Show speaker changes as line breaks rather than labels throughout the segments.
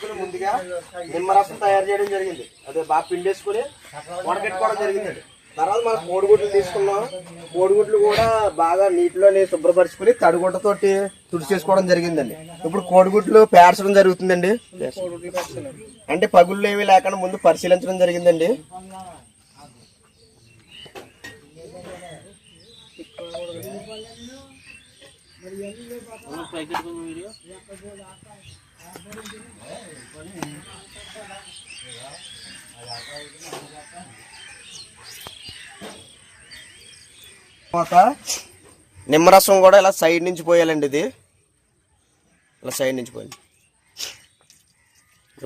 వేసుకుని ముందుగా నిమ్మరసం తయారు చేయడం జరిగింది. అదే బాగా పిండేసుకుని వడకెట్టుకోవడం జరిగిందండి. తర్వాత మనం కోడిగుడ్లు తీసుకున్నాం. కోడిగుడ్లు కూడా బాగా నీటిలోని శుభ్రపరుచుకుని తడిగుడ్డతోటి తుడిచేసుకోవడం జరిగిందండి. ఇప్పుడు కోడిగుడ్లు పేర్చడం జరుగుతుందండి. అంటే పగుళ్ళు ఏమీ లేకుండా ముందు పరిశీలించడం జరిగిందండి. తర్వాత నిమ్మరసం కూడా ఇలా సైడ్ నుంచి పోయాలండి. ఇది ఇలా సైడ్ నుంచి పోయింది.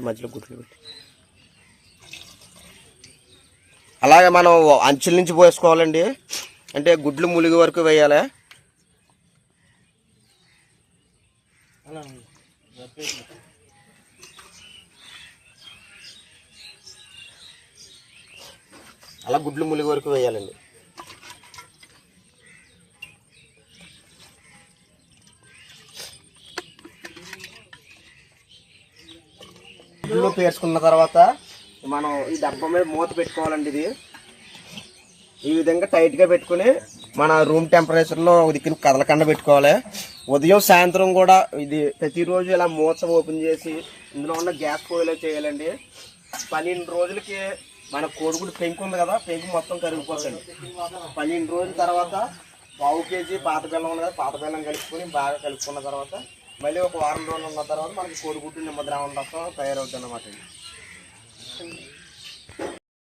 మధ్యలో గుడ్లు పెట్టి అలాగే మనం అంచుల నుంచి పోసుకోవాలండి. అంటే గుడ్లు ములిగి వరకు వేయాలి. అలా గుడ్లు ములిగి వరకు వేయాలండి. గుడ్లు పేర్చుకున్న తర్వాత మనం ఈ డబ్బా మీద మూత పెట్టుకోవాలండి. ఇది ఈ విధంగా టైట్గా పెట్టుకుని మన రూమ్ టెంపరేచర్లో దిక్కుని కదలకుండా పెట్టుకోవాలి. ఉదయం సాయంత్రం కూడా ఇది ప్రతిరోజు ఇలా మూత ఓపెన్ చేసి ఇందులో ఉన్న గ్యాస్ పోయేలా చేయాలండి. 12 రోజులకి మన కోడిగుడ్డు పెంకు ఉంది కదా, పెంకు మొత్తం కరిగిపోతుంది. 12 రోజుల తర్వాత 1/2 కేజీ పాత బెల్లం ఉంది కదా, పాత బెల్లం కలుపుకొని బాగా కలుపుకున్న తర్వాత మళ్ళీ ఒక వారం రోజులు ఉన్న తర్వాత మనకి కోడిగుడ్డు నిమ్మద్రావణ రసం తయారవుతుంది అన్నమాట.